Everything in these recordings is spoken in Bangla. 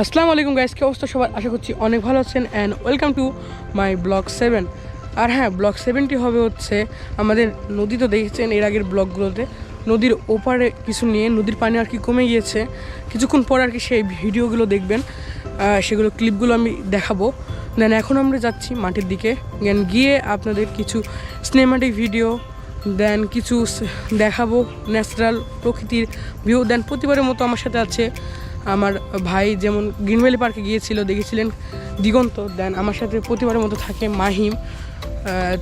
আসসালামু আলাইকুম গাইস, কি অবস্থা সবার? আশা করছি অনেক ভালো আছেন and welcome to my blog 7। আর হ্যাঁ, ব্লগ 7টি হবে হচ্ছে আমাদের নদী। তো দেখেছেন এর আগের ব্লগগুলোতে নদীর ওপারে কিছু নিয়ে, নদীর পানি আর কি কমে গিয়েছে, কিছুক্ষণ পর আর কি সেই ভিডিওগুলো দেখবেন, সেগুলো ক্লিপগুলো আমি দেখাবো। দেন এখন আমরা যাচ্ছি মাঠের দিকে, গিয়ে আপনাদের কিছু সিনেমাটিক ভিডিও দেন কিছু দেখাবো, ন্যাচারাল প্রকৃতির ভিউ। দেন প্রতিবারের মতো আমার সাথে আছে আমার ভাই, যেমন গ্রিন ভ্যালি পার্কে গিয়েছিল, দেখেছিলেন দিগন্ত। দেন আমার সাথে প্রতিবারের মতো থাকে মাহিম।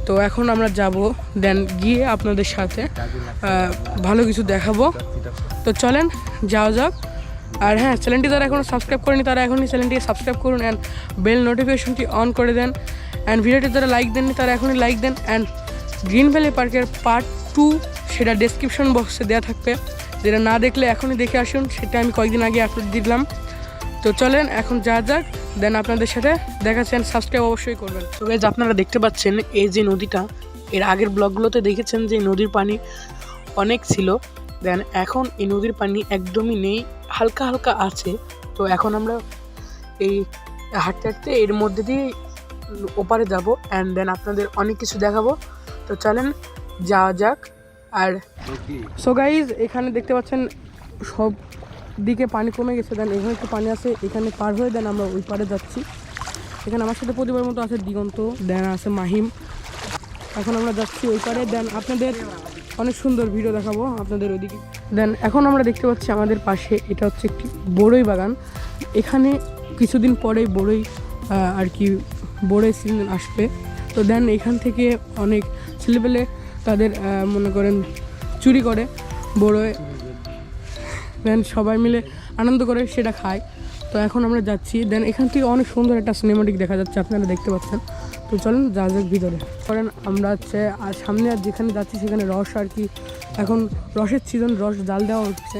তো এখন আমরা যাব, দেন গিয়ে আপনাদের সাথে ভালো কিছু দেখাবো। তো চলেন যাওয়া যাক। আর হ্যাঁ, চ্যানেলটি যারা এখনও সাবস্ক্রাইব করেনি তারা এখনই চ্যানেলটিকে সাবস্ক্রাইব করুন অ্যান্ড বেল নোটিফিকেশনটি অন করে দেন। অ্যান্ড ভিডিওটি যারা লাইক দেননি তারা এখনই লাইক দেন। অ্যান্ড গ্রিন ভ্যালি পার্কের পার্ট 2 সেটা ডেসক্রিপশন বক্সে দেওয়া থাকবে, যেটা না দেখলে এখনই দেখে আসুন, সেটা আমি কয়েকদিন আগে আপলোড দিলাম। তো চলেন এখন যা যাক, দেন আপনাদের সাথে দেখাচ্ছেন, সাবস্ক্রাইব অবশ্যই করবেন। তো গাইজ, আপনারা দেখতে পাচ্ছেন এই যে নদীটা, এর আগের ব্লগগুলোতে দেখেছেন যে নদীর পানি অনেক ছিল। দেন এখন এই নদীর পানি একদমই নেই, হালকা হালকা আছে। তো এখন আমরা এই হাঁটতে হাঁটতে এর মধ্যে দিয়ে ওপারে যাব অ্যান্ড দেন আপনাদের অনেক কিছু দেখাবো। তো চলেন যাওয়া যাক। আর সো গাইজ, এখানে দেখতে পাচ্ছেন সব দিকে পানি কমে গেছে। দেন এখানে একটু পানি আছে, এখানে পার হয়ে দেন আমরা ওই পারে যাচ্ছি। এখানে আমার সাথে প্রতিবার মতো আছে দিগন্ত, দেন আছে মাহিম। এখন আমরা যাচ্ছি ওই পারে, দেন আপনাদের অনেক সুন্দর ভিডিও দেখাবো আপনাদের ওইদিকে। দেন এখন আমরা দেখতে পাচ্ছি আমাদের পাশে এটা হচ্ছে একটি বড়ই বাগান। এখানে কিছুদিন পরেই বড়ই আর কি বড়ই সিজন আসবে। তো দেন এখান থেকে অনেক ছেলেপেলে তাদের মনে করেন চুরি করে বড়ই, দেন সবাই মিলে আনন্দ করে সেটা খায়। তো এখন আমরা যাচ্ছি, দেন এখান থেকে অনেক সুন্দর একটা সিনেমাটিক দেখা যাচ্ছে, আপনারা দেখতে পাচ্ছেন। তো চলেন যা যাক ভিতরে। করেন আমরা হচ্ছে আর সামনে আর যেখানে যাচ্ছি সেখানে রস আর কি, এখন রসের সিজন, রস জাল দেওয়া হচ্ছে।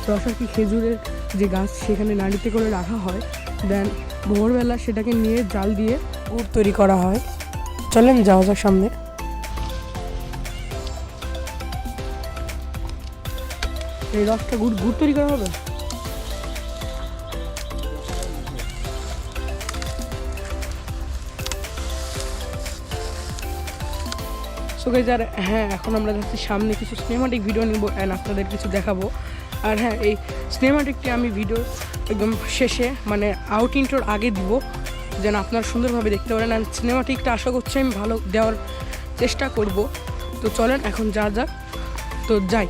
রস আর কি খেজুরের যে গাছ সেখানে নাড়িতে করে রাখা হয়, দেন ভোরবেলা সেটাকে নিয়ে জাল দিয়ে গুড় তৈরি করা হয়। চলেন যাওয়া যাক সামনে। এই রসটা গুড় তৈরি করা হবে। সো গাইজ, আর হ্যাঁ, এখন আমরা যাচ্ছি সামনে কিছু সিনেমাটিক ভিডিও নিব অ্যান্ড আপনাদের কিছু দেখাবো। আর হ্যাঁ, এই সিনেমাটিকটি আমি ভিডিও একদম শেষে মানে আউট ইন্ট্রোর আগে দিব, যেন আপনারা সুন্দরভাবে দেখতে পারেন। অ্যান্ড সিনেমাটিকটা আশা করছি আমি ভালো দেওয়ার চেষ্টা করব। তো চলেন এখন যা যাক, তো যাই।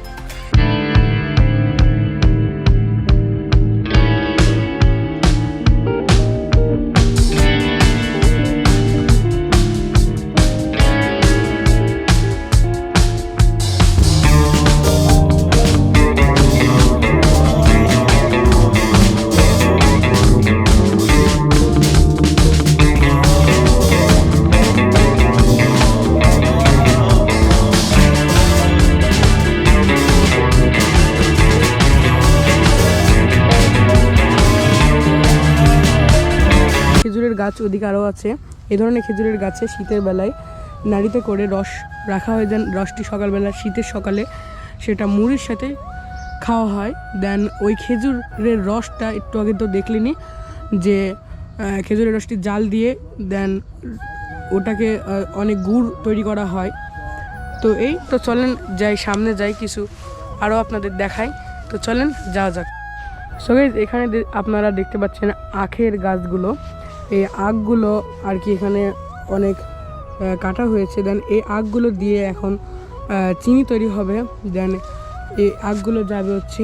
খেজুরের গাছ ওদিকে আরও আছে। এই ধরনের খেজুরের গাছে শীতের বেলায় নাড়িতে করে রস রাখা হয়, দেন রসটি সকালবেলা শীতের সকালে সেটা মুড়ির সাথে খাওয়া হয়। দেন ওই খেজুরের রসটা একটু আগে তো দেখলেনি যে খেজুরের রসটি জাল দিয়ে দেন ওটাকে অনেক গুড় তৈরি করা হয়। তো এই তো চলেন যাই, সামনে যাই, কিছু আরও আপনাদের দেখাই। তো চলেন যাওয়া যাক। সো গাইস, এখানে আপনারা দেখতে পাচ্ছেন আখের গাছগুলো। এই আখগুলো আর কি এখানে অনেক কাটা হয়েছে। দেন এই আখগুলো দিয়ে এখন চিনি তৈরি হবে। দেন এই আখগুলো যাবে হচ্ছে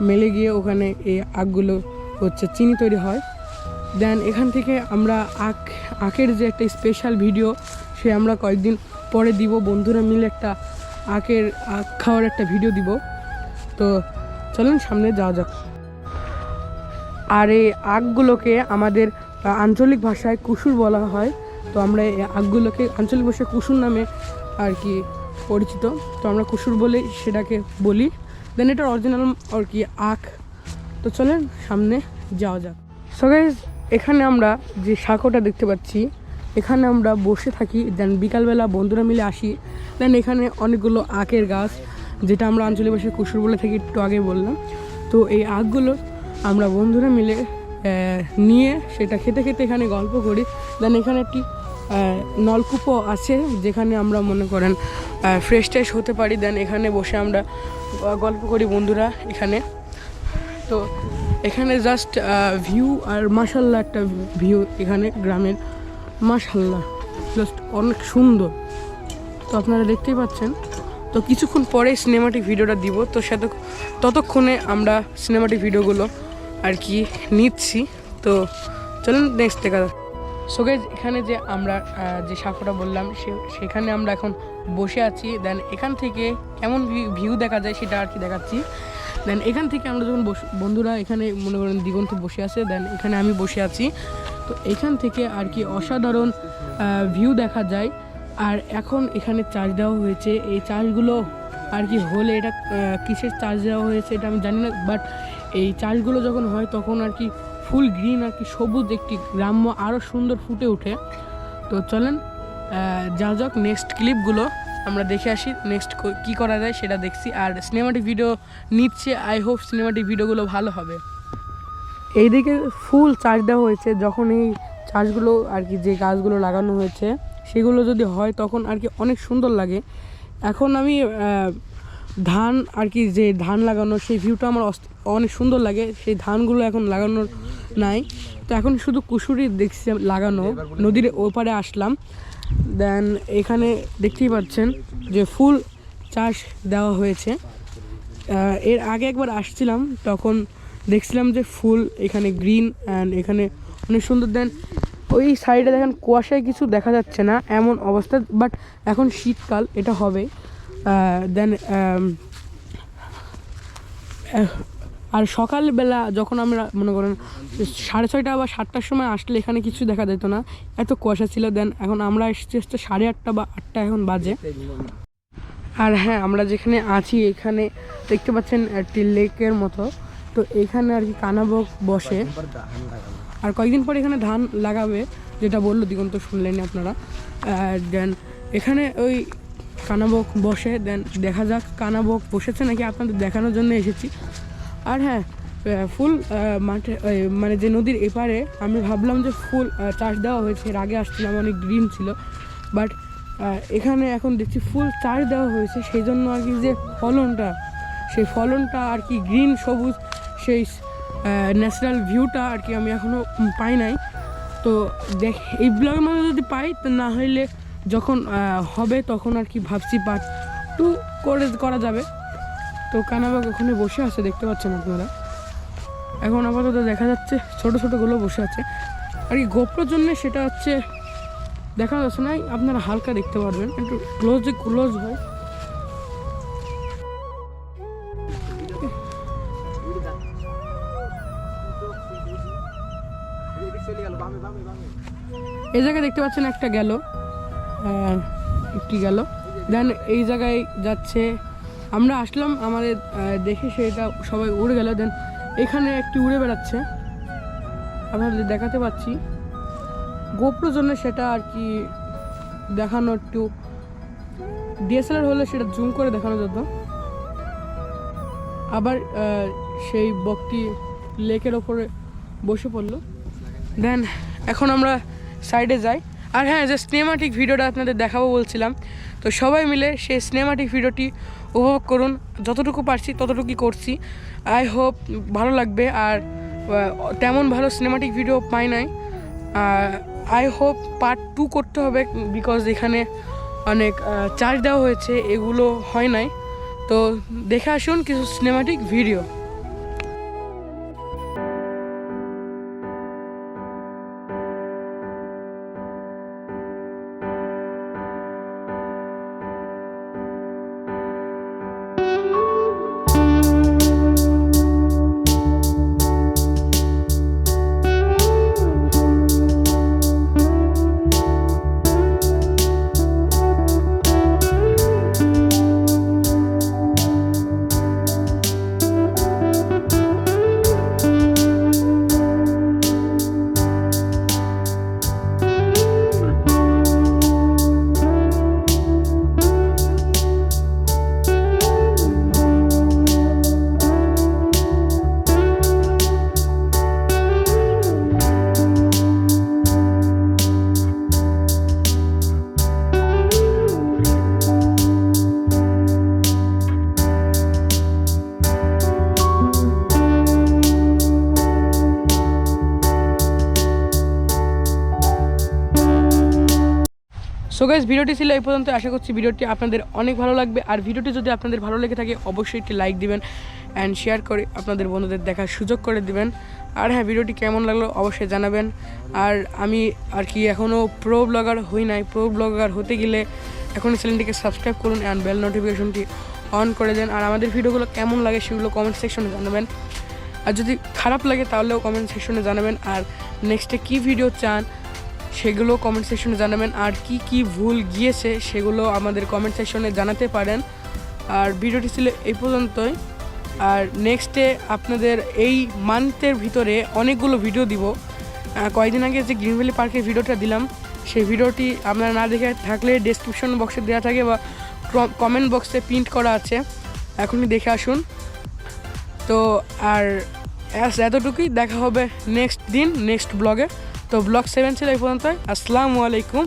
মেলে গিয়ে ওখানে এই আখগুলো হচ্ছে চিনি তৈরি হয়। দেন এখান থেকে আমরা আখের যে একটা স্পেশাল ভিডিও সে আমরা কয়েকদিন পরে দিব, বন্ধুরা মিলে একটা আখ খাওয়ার একটা ভিডিও দিব। তো চলুন সামনে যাওয়া যাক। আর এই আখগুলোকে আমাদের আঞ্চলিক ভাষায় কুসুর বলা হয়। তো আমরা এই আখগুলোকে আঞ্চলিক ভাষায় কুসুর নামে আর কি পরিচিত, তো আমরা কুসুর বলেই সেটাকে বলি। দেন এটা অরিজিনাল আর কি আখ। তো চলেন সামনে যাওয়া যাক। সো গাইস, এখানে আমরা যে সাঁকোটা দেখতে পাচ্ছি এখানে আমরা বসে থাকি। দেন বিকালবেলা বন্ধুরা মিলে আসি। দেন এখানে অনেকগুলো আখের গাছ, যেটা আমরা আঞ্চলিক ভাষায় কুসুর বলে থাকি, একটু আগে বললাম। তো এই আখগুলো আমরা বন্ধুরা মিলে নিয়ে সেটা খেতে খেতে এখানে গল্প করি। দেন এখানে একটি নলকূপও আছে যেখানে আমরা মনে করেন ফ্রেশ ট্রেশ হতে পারি। দেন এখানে বসে আমরা গল্প করি বন্ধুরা এখানে। তো এখানে জাস্ট ভিউ আর মাশাল্লাহ একটা ভিউ এখানে গ্রামের, মাশাল্লাহ জাস্ট অনেক সুন্দর। তো আপনারা দেখতেই পাচ্ছেন। তো কিছুক্ষণ পরে সিনেমাটিক ভিডিওটা দিব, তো ততক্ষণে আমরা সিনেমাটিক ভিডিওগুলো আর কি নিচ্ছি। তো চলুন নেক্সট দেখা যাক। সো গাইস, এখানে যে আমরা যে সাঁকোটা বললাম সেখানে আমরা এখন বসে আছি। দেন এখান থেকে কেমন ভিউ দেখা যায় সেটা আর কি দেখাচ্ছি। দেন এখান থেকে আমরা যখন বন্ধুরা এখানে মনে করেন দিগন্তে বসে আছে, দেন এখানে আমি বসে আছি। তো এখান থেকে আর কি অসাধারণ ভিউ দেখা যায়। আর এখন এখানে চার্জ দেওয়া হয়েছে, এই চার্জগুলো আর কি হলে এটা কিসের চার্জ দেওয়া হয়েছে এটা আমি জানি না, বাট এই চার্জগুলো যখন হয় তখন আর কি ফুল গ্রিন আর কি সবুজ একটি গ্রাম্য আরও সুন্দর ফুটে ওঠে। তো চলেন যা যাক নেক্সট ক্লিপগুলো আমরা দেখে আসি, নেক্সট কী করা যায় সেটা দেখছি। আর সিনেমাটিক ভিডিও নিচ্ছে, আই হোপ সিনেমাটিক ভিডিওগুলো ভালো হবে। এইদিকে ফুল চার্জ দেওয়া হয়েছে, যখন এই চার্জগুলো আর কি যে গাছগুলো লাগানো হয়েছে সেগুলো যদি হয় তখন আর কি অনেক সুন্দর লাগে। এখন আমি ধান আর কি যে ধান লাগানো সেই ভিউটা আমার অনেক সুন্দর লাগে। সেই ধানগুলো এখন লাগানোর নাই, তো এখন শুধু কুশুরি দেখছি লাগানো। নদীর ওপারে আসলাম, দেন এখানে দেখতেই পাচ্ছেন যে ফুল চাষ দেওয়া হয়েছে। এর আগে একবার আসছিলাম তখন দেখছিলাম যে ফুল এখানে গ্রিন অ্যান্ড এখানে অনেক সুন্দর। দেন ওই সাইডে দেখেন কুয়াশায় কিছু দেখা যাচ্ছে না এমন অবস্থা, বাট এখন শীতকাল এটা হবে। দেন আর সকালবেলা যখন আমরা মনে করেন 6:30 বা 7টার সময় আসলে এখানে কিছু দেখা যেত না, এত কুয়াশা ছিল। দেন এখন আমরা এসেছি 8:30 বা 8টা এখন বাজে। আর হ্যাঁ, আমরা যেখানে আছি এখানে দেখতে পাচ্ছেন একটি লেকের মতো। তো এখানে আর কি কানাবক বসে, আর কয়েকদিন পরে এখানে ধান লাগাবে যেটা বললো দিগন্ত, শুনলেন আপনারা। দেন এখানে ওই কানাবক বসে, দেন দেখা যাক কানাবক বসেছে নাকি, আপনাদের দেখানোর জন্য এসেছি। আর হ্যাঁ, ফুল মাঠে মানে যে নদীর এপারে আমি ভাবলাম যে ফুল চাষ দেওয়া হয়েছে, এর আগে আসছিলাম অনেক গ্রিন ছিল, বাট এখানে এখন দেখছি ফুল চাষ দেওয়া হয়েছে। সেই জন্য আর কি যে সেই ফলনটা আর কি গ্রিন সবুজ, সেই ন্যাচারাল ভিউটা আর কি আমি এখনও পাই নাই। তো এই ব্লগের মধ্যে যদি পাই, তো না হইলে যখন হবে তখন আর কি ভাবছি পার্ট 2 করা যাবে। তো কানাবাগ ওখানে বসে আছে, দেখতে পাচ্ছেন আপনারা। এখন আপাতত দেখা যাচ্ছে ছোটো ছোটোগুলো বসে আছে আর কি। গোপ্রোর জন্য সেটা হচ্ছে দেখা যাচ্ছে না, আপনারা হালকা দেখতে পারবেন, একটু ক্লোজ হয়। এই জায়গায় দেখতে পাচ্ছেন একটা গেল, একটি গেল। দেন এই জায়গায় যাচ্ছে, আমরা আসলাম আমাদের দেখে সেটা সবাই উড়ে গেল। দেন এখানে একটি উড়ে বেড়াচ্ছে, আপনাদের দেখাতে পাচ্ছি। গোপ্রোর জন্য সেটা আর কি দেখানো, একটু ডিএসএলআর হলে সেটা জুম করে দেখানো যেত। আবার সেই বকটি লেকের ওপরে বসে পড়লো। দেন এখন আমরা সাইডে যাই। আর হ্যাঁ, যে সিনেমাটিক ভিডিওটা আপনাদের দেখাবো বলছিলাম, তো সবাই মিলে সেই সিনেমাটিক ভিডিওটি উপভোগ করুন। যতটুকু পারছি ততটুকুই করছি, আই হোপ ভালো লাগবে। আর তেমন ভালো সিনেমাটিক ভিডিও পাই নাই, আই হোপ পার্ট 2 করতে হবে, বিকজ এখানে অনেক চার্জ দেওয়া হয়েছে, এগুলো হয় নাই। তো দেখে আসুন কিছু সিনেমাটিক ভিডিও। সো গাইস, ভিডিওটি ছিল এই পর্যন্ত। আশা করছি ভিডিওটি আপনাদের অনেক ভালো লাগবে। আর ভিডিওটি যদি আপনাদের ভালো লেগে থাকে অবশ্যই একটি লাইক দিবেন অ্যান্ড শেয়ার করে আপনাদের বন্ধুদের দেখার সুযোগ করে দিবেন। আর হ্যাঁ, ভিডিওটি কেমন লাগলো অবশ্যই জানাবেন। আর আমি আর কি এখনও প্রো ব্লগার হই নাই। প্রো ব্লগার হতে গেলে এখনই চ্যানেলটিকে সাবস্ক্রাইব করুন অ্যান্ড বেল নোটিফিকেশনটি অন করে দেন। আর আমাদের ভিডিওগুলো কেমন লাগে সেগুলো কমেন্ট সেকশনে জানাবেন। আর যদি খারাপ লাগে তাহলেও কমেন্ট সেকশনে জানাবেন। আর নেক্সটে কী ভিডিও চান সেগুলো কমেন্ট সেকশনে জানাবেন। আর কি ভুল গিয়েছে সেগুলো আমাদের কমেন্ট সেকশনে জানাতে পারেন। আর ভিডিওটি ছিল এই পর্যন্তই। আর নেক্সটে আপনাদের এই মান্থের ভিতরে অনেকগুলো ভিডিও দিব। কয়েকদিন আগে যে গ্রিন ভ্যালি পার্কের ভিডিওটা দিলাম সেই ভিডিওটি আপনারা না দেখে থাকলে ডেসক্রিপশন বক্সে দেওয়া থাকে বা কমেন্ট বক্সে প্রিন্ট করা আছে, এখনই দেখে আসুন। তো আর এতটুকুই, দেখা হবে নেক্সট দিন নেক্সট ব্লগে। তো ব্লগ 7 ছিল এই পর্যন্ত। আসসালামু আলাইকুম।